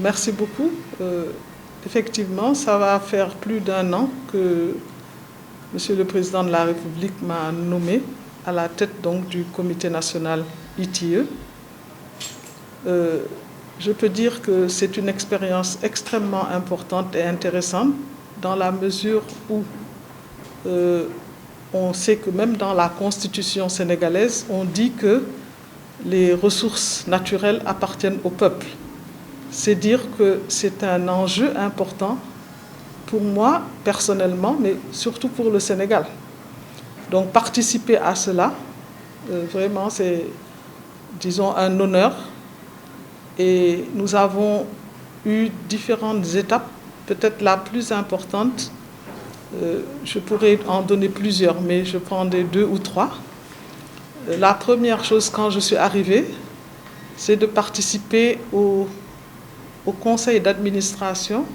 Merci beaucoup. Effectivement, ça va faire plus d'1 an que Monsieur le Président de la République m'a nommé à la tête donc du Comité national ITIE. Je peux dire que c'est une expérience extrêmement importante et intéressante dans la mesure où on sait que même dans la Constitution sénégalaise, on dit que les ressources naturelles appartiennent au peuple. C'est dire que c'est un enjeu important pour moi personnellement, mais surtout pour le Sénégal. Donc participer à cela, vraiment c'est, disons, un honneur. Et nous avons eu différentes étapes. Peut-être la plus importante, je pourrais en donner plusieurs, mais je prendrai 2 ou 3. La première chose quand je suis arrivée, c'est de participer au conseil d'administration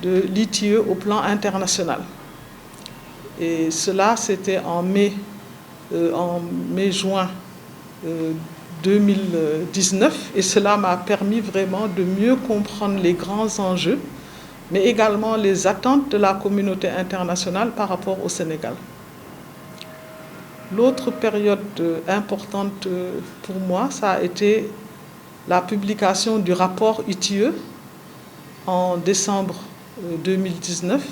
de l'ITIE au plan international. Et cela, c'était en mai-juin 2019. Et cela m'a permis vraiment de mieux comprendre les grands enjeux, mais également les attentes de la communauté internationale par rapport au Sénégal. L'autre période importante pour moi, ça a été la publication du rapport ITIE en décembre 2019,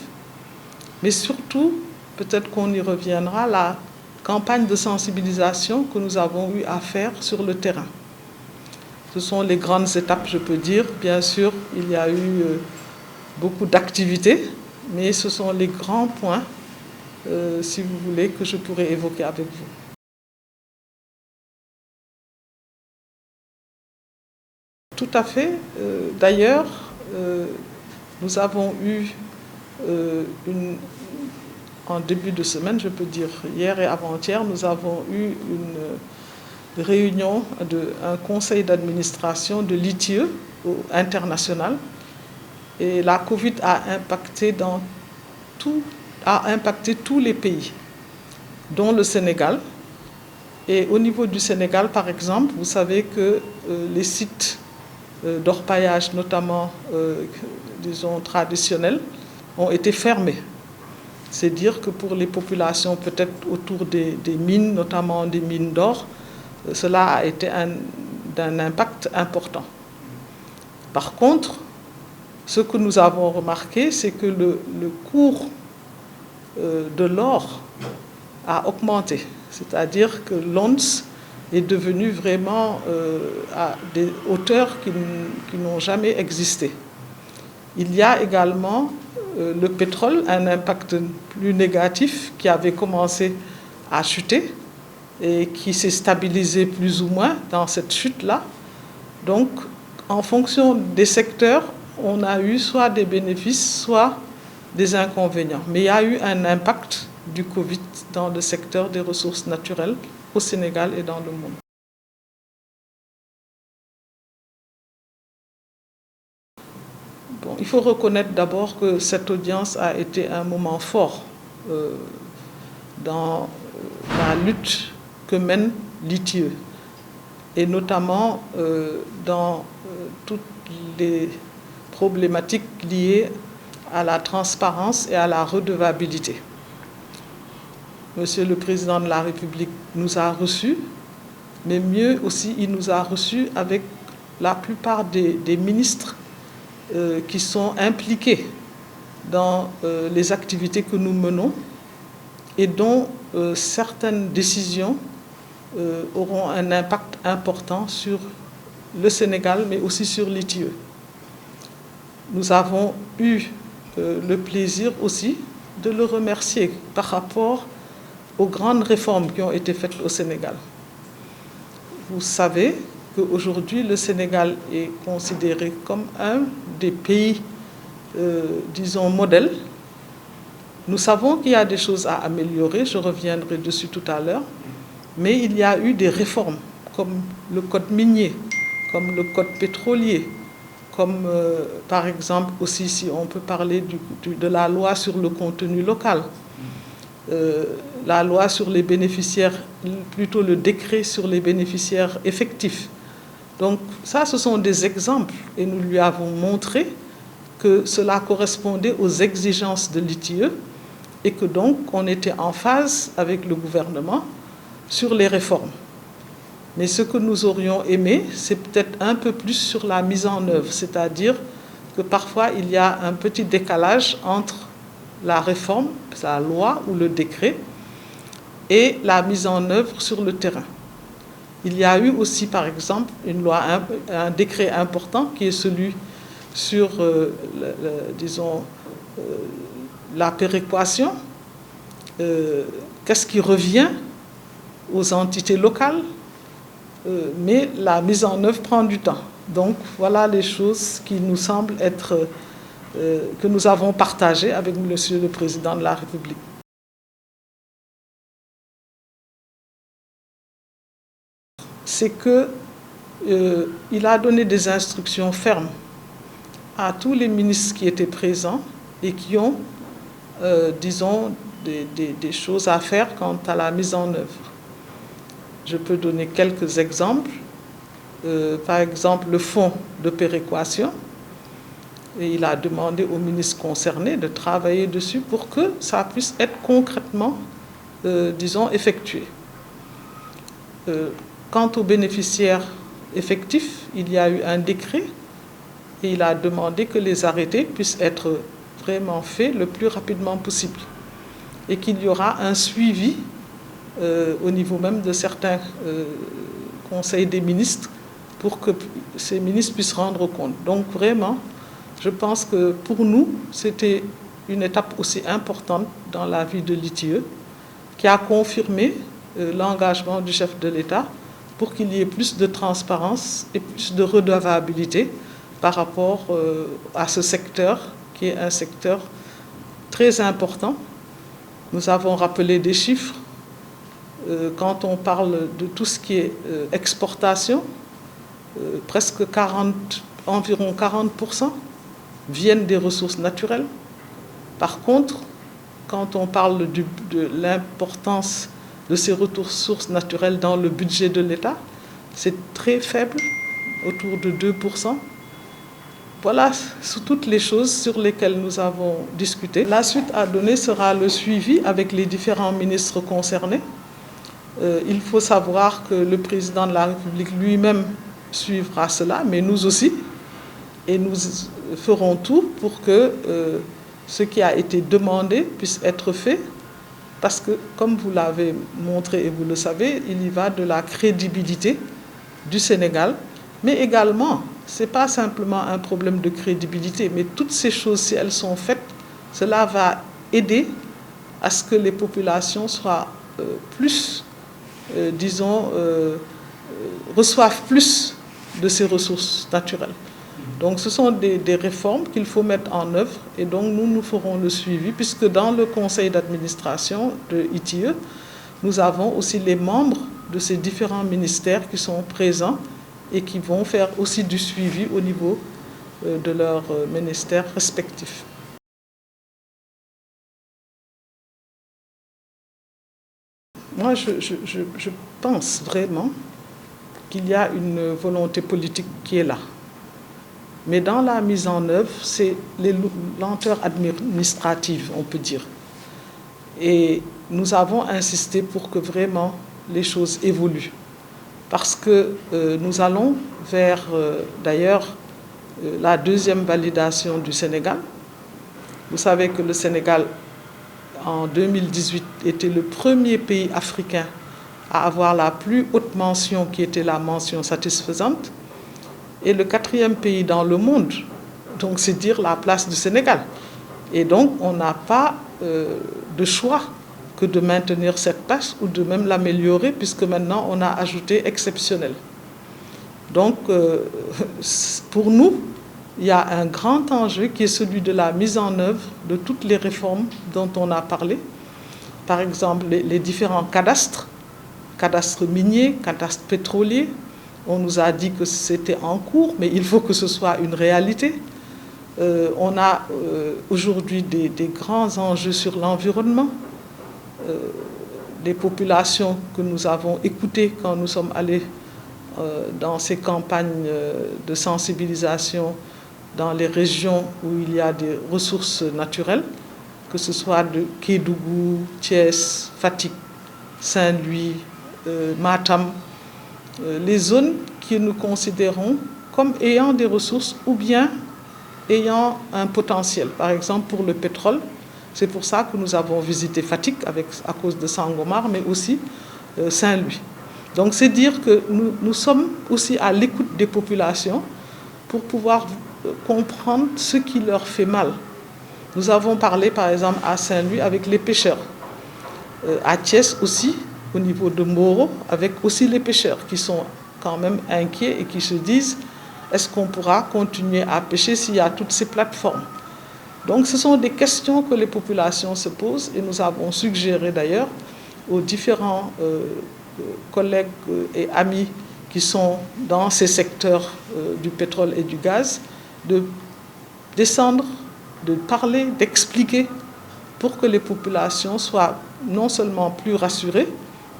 mais surtout, peut-être qu'on y reviendra, la campagne de sensibilisation que nous avons eu à faire sur le terrain. Ce sont les grandes étapes, je peux dire. Bien sûr, il y a eu beaucoup d'activités, mais ce sont les grands points, si vous voulez, que je pourrais évoquer avec vous. Tout à fait. D'ailleurs, nous avons eu en début de semaine, je peux dire hier et avant-hier, nous avons eu une réunion un conseil d'administration de l'ITIE international. Et la Covid a impacté tous les pays, dont le Sénégal. Et au niveau du Sénégal, par exemple, vous savez que les sites d'orpaillage, notamment, disons, traditionnels, ont été fermés. C'est dire que pour les populations peut-être autour des mines, notamment des mines d'or, cela a été d'un impact important. Par contre, ce que nous avons remarqué, c'est que le cours de l'or a augmenté. C'est-à-dire que l'once est devenu vraiment à des hauteurs qui n'ont jamais existé. Il y a également le pétrole, un impact plus négatif qui avait commencé à chuter et qui s'est stabilisé plus ou moins dans cette chute-là. Donc, en fonction des secteurs, on a eu soit des bénéfices, soit des inconvénients. Mais il y a eu un impact du Covid dans le secteur des ressources naturelles au Sénégal et dans le monde. Bon, il faut reconnaître d'abord que cette audience a été un moment fort dans la lutte que mène l'ITIE, et notamment dans toutes les problématiques liées à la transparence et à la redevabilité. Monsieur le Président de la République nous a reçus, mais mieux aussi, il nous a reçus avec la plupart des ministres qui sont impliqués dans les activités que nous menons et dont certaines décisions auront un impact important sur le Sénégal, mais aussi sur l'ITIE. Nous avons eu le plaisir aussi de le remercier par rapport aux grandes réformes qui ont été faites au Sénégal. Vous savez qu'aujourd'hui, le Sénégal est considéré comme un des pays, disons, modèles. Nous savons qu'il y a des choses à améliorer, je reviendrai dessus tout à l'heure, mais il y a eu des réformes, comme le code minier, comme le code pétrolier, comme par exemple aussi, si on peut parler de la loi sur le contenu local, la loi sur les bénéficiaires, plutôt le décret sur les bénéficiaires effectifs. Donc ça, ce sont des exemples et nous lui avons montré que cela correspondait aux exigences de l'ITIE et que donc on était en phase avec le gouvernement sur les réformes. Mais ce que nous aurions aimé, c'est peut-être un peu plus sur la mise en œuvre, c'est-à-dire que parfois il y a un petit décalage entre la réforme, la loi ou le décret, et la mise en œuvre sur le terrain. Il y a eu aussi, par exemple, une loi, un décret important qui est celui sur, disons, la péréquation. Qu'est-ce qui revient aux entités locales, mais la mise en œuvre prend du temps. Donc voilà les choses qui nous semblent être, que nous avons partagées avec Monsieur le Président de la République. C'est qu'il a donné des instructions fermes à tous les ministres qui étaient présents et qui ont, disons, des choses à faire quant à la mise en œuvre. Je peux donner quelques exemples. Par exemple, le fonds de péréquation. Et il a demandé aux ministres concernés de travailler dessus pour que ça puisse être concrètement, disons, effectué. Quant aux bénéficiaires effectifs, il y a eu un décret et il a demandé que les arrêtés puissent être vraiment faits le plus rapidement possible et qu'il y aura un suivi au niveau même de certains conseils des ministres pour que ces ministres puissent rendre compte. Donc vraiment, je pense que pour nous, c'était une étape aussi importante dans la vie de l'ITIE qui a confirmé l'engagement du chef de l'État pour qu'il y ait plus de transparence et plus de redevabilité par rapport à ce secteur qui est un secteur très important. Nous avons rappelé des chiffres. Quand on parle de tout ce qui est exportation, presque environ 40% viennent des ressources naturelles. Par contre, quand on parle de l'importance de ces ressources naturelles dans le budget de l'État, c'est très faible, autour de 2%. Voilà toutes les choses sur lesquelles nous avons discuté. La suite à donner sera le suivi avec les différents ministres concernés. Il faut savoir que le président de la République lui-même suivra cela, mais nous aussi. Et nous ferons tout pour que ce qui a été demandé puisse être fait. Parce que, comme vous l'avez montré et vous le savez, il y va de la crédibilité du Sénégal. Mais également, ce n'est pas simplement un problème de crédibilité, mais toutes ces choses, si elles sont faites, cela va aider à ce que les populations soient plus, disons, reçoivent plus de ces ressources naturelles. Donc ce sont des réformes qu'il faut mettre en œuvre et donc nous ferons le suivi puisque dans le conseil d'administration de ITIE, nous avons aussi les membres de ces différents ministères qui sont présents et qui vont faire aussi du suivi au niveau de leurs ministères respectifs. Moi, je pense vraiment qu'il y a une volonté politique qui est là. Mais dans la mise en œuvre, c'est les lenteurs administratives, on peut dire. Et nous avons insisté pour que vraiment les choses évoluent. Parce que nous allons vers, d'ailleurs, la deuxième validation du Sénégal. Vous savez que le Sénégal, en 2018, était le premier pays africain à avoir la plus haute mention, qui était la mention satisfaisante, et le 4e pays dans le monde. Donc, c'est dire la place du Sénégal. Et donc, on n'a pas de choix que de maintenir cette place ou de même l'améliorer, puisque maintenant, on a ajouté exceptionnel. Donc, pour nous, il y a un grand enjeu qui est celui de la mise en œuvre de toutes les réformes dont on a parlé. Par exemple, les différents cadastres miniers, cadastres pétroliers. On nous a dit que c'était en cours, mais il faut que ce soit une réalité. On a aujourd'hui des grands enjeux sur l'environnement. Des populations que nous avons écoutées quand nous sommes allés dans ces campagnes de sensibilisation dans les régions où il y a des ressources naturelles, que ce soit de Kédougou, Thiès, Fatick, Saint-Louis, Matam, les zones que nous considérons comme ayant des ressources ou bien ayant un potentiel. Par exemple, pour le pétrole, c'est pour ça que nous avons visité Fatick à cause de Sangomar, mais aussi Saint-Louis. Donc c'est dire que nous sommes aussi à l'écoute des populations pour pouvoir comprendre ce qui leur fait mal. Nous avons parlé par exemple à Saint-Louis avec les pêcheurs, à Thiès aussi, au niveau de Moro, avec aussi les pêcheurs qui sont quand même inquiets et qui se disent est-ce qu'on pourra continuer à pêcher s'il y a toutes ces plateformes? Donc ce sont des questions que les populations se posent et nous avons suggéré d'ailleurs aux différents collègues et amis qui sont dans ces secteurs du pétrole et du gaz de descendre, de parler, d'expliquer pour que les populations soient non seulement plus rassurées,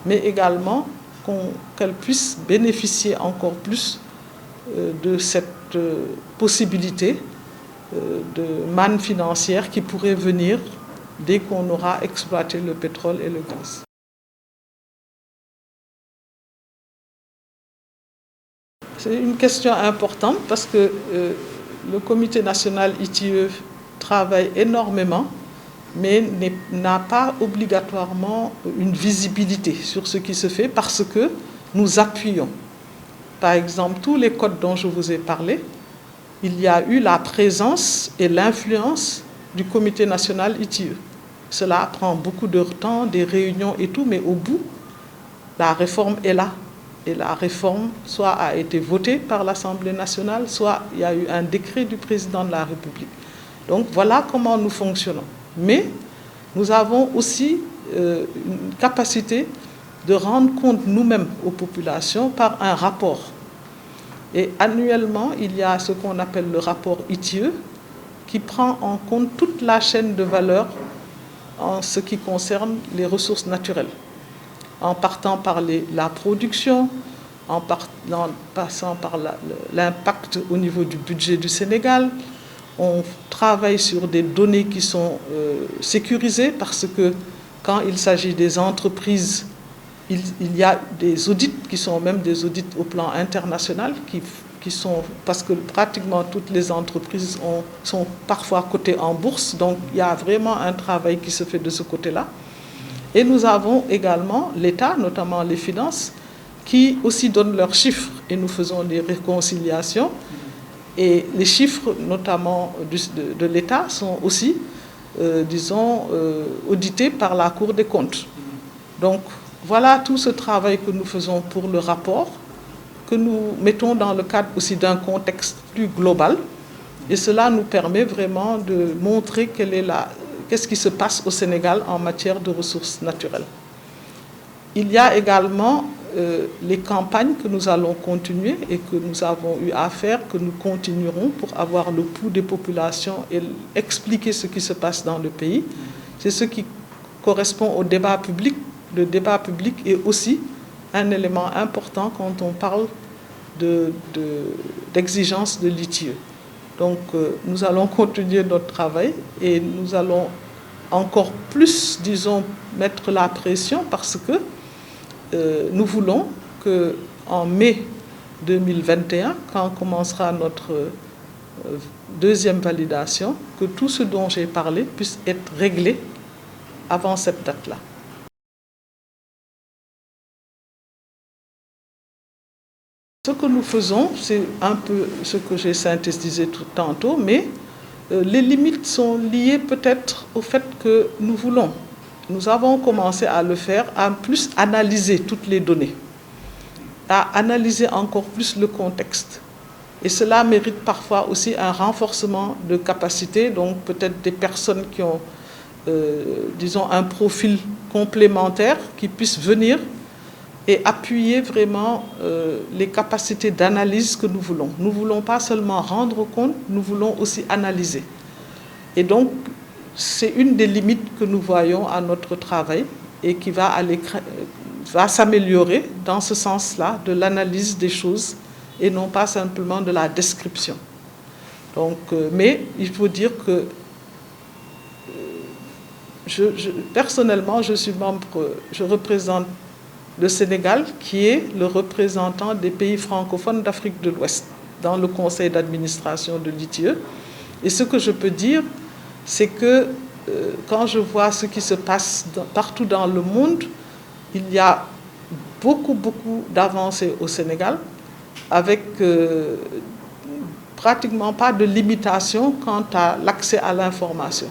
mais également qu'elles puissent bénéficier encore plus de cette possibilité de manne financière qui pourrait venir dès qu'on aura exploité le pétrole et le gaz. C'est une question importante parce que le comité national ITIE travaille énormément, mais n'a pas obligatoirement une visibilité sur ce qui se fait parce que nous appuyons. Par exemple, tous les codes dont je vous ai parlé, il y a eu la présence et l'influence du comité national ITIE. Cela prend beaucoup de temps, des réunions et tout, mais au bout, la réforme est là. Et la réforme, soit a été votée par l'Assemblée nationale, soit il y a eu un décret du président de la République. Donc voilà comment nous fonctionnons. Mais nous avons aussi une capacité de rendre compte nous-mêmes aux populations par un rapport. Et annuellement, il y a ce qu'on appelle le rapport ITIE qui prend en compte toute la chaîne de valeur en ce qui concerne les ressources naturelles, en partant par la production, en passant par l'impact au niveau du budget du Sénégal. On travaille sur des données qui sont sécurisées parce que quand il s'agit des entreprises, il y a des audits qui sont même des audits au plan international qui sont, parce que pratiquement toutes les entreprises sont parfois cotées en bourse, donc il y a vraiment un travail qui se fait de ce côté-là. Et nous avons également l'État, notamment les finances, qui aussi donnent leurs chiffres et nous faisons des réconciliations. Et les chiffres, notamment de l'État, sont aussi, audités par la Cour des comptes. Donc, voilà tout ce travail que nous faisons pour le rapport, que nous mettons dans le cadre aussi d'un contexte plus global. Et cela nous permet vraiment de montrer qu'est-ce qui se passe au Sénégal en matière de ressources naturelles. Il y a également les campagnes que nous allons continuer et que nous avons eu à faire, que nous continuerons pour avoir le pouls des populations et expliquer ce qui se passe dans le pays. C'est ce qui correspond au débat public. Le débat public est aussi un élément important quand on parle d'exigence de l'ITIE. Donc nous allons continuer notre travail et nous allons encore plus, disons, mettre la pression parce que nous voulons qu'en mai 2021, quand commencera notre deuxième validation, que tout ce dont j'ai parlé puisse être réglé avant cette date-là. Ce que nous faisons, c'est un peu ce que j'ai synthétisé tout tantôt, mais les limites sont liées peut-être au fait que nous avons commencé à le faire, à plus analyser toutes les données, à analyser encore plus le contexte. Et cela mérite parfois aussi un renforcement de capacité, donc peut-être des personnes qui ont, disons, un profil complémentaire qui puissent venir et appuyer vraiment les capacités d'analyse que nous voulons. Nous ne voulons pas seulement rendre compte, nous voulons aussi analyser. Et donc, c'est une des limites que nous voyons à notre travail et qui va aller va s'améliorer dans ce sens-là, de l'analyse des choses et non pas simplement de la description. Donc, mais il faut dire que personnellement, je représente le Sénégal, qui est le représentant des pays francophones d'Afrique de l'Ouest dans le conseil d'administration de l'ITIE. Et ce que je peux dire, c'est que quand je vois ce qui se passe partout dans le monde, il y a beaucoup d'avancées au Sénégal, avec pratiquement pas de limitation quant à l'accès à l'information.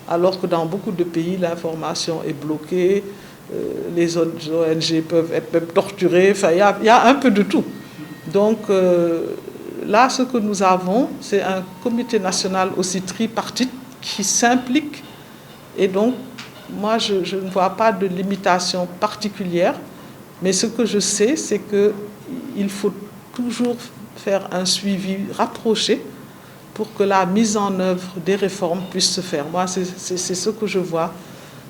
Alors que dans beaucoup de pays, l'information est bloquée, les ONG peuvent être même torturées, enfin, il y a un peu de tout. Donc là, ce que nous avons, c'est un comité national aussi tripartite qui s'implique. Et donc, moi, je ne vois pas de limitation particulière, mais ce que je sais, c'est qu'il faut toujours faire un suivi rapproché pour que la mise en œuvre des réformes puisse se faire. Moi, c'est ce que je vois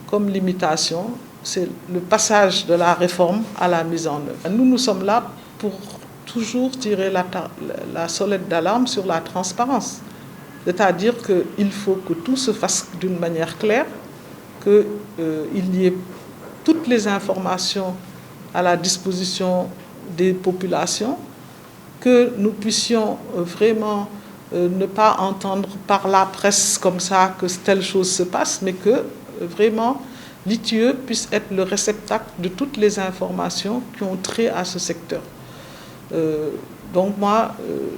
comme limitation, c'est le passage de la réforme à la mise en œuvre. Nous sommes là pour toujours tirer la sonnette d'alarme sur la transparence. C'est-à-dire qu'il faut que tout se fasse d'une manière claire, qu'il y ait toutes les informations à la disposition des populations, que nous puissions vraiment ne pas entendre par la presse comme ça que telle chose se passe, mais que vraiment l'ITIE puisse être le réceptacle de toutes les informations qui ont trait à ce secteur. Donc moi,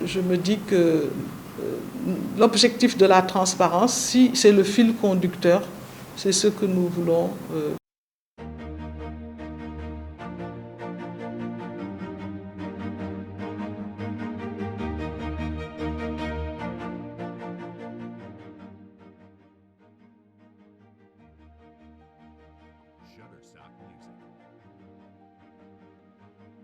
je me dis que l'objectif de la transparence, si c'est le fil conducteur, c'est ce que nous voulons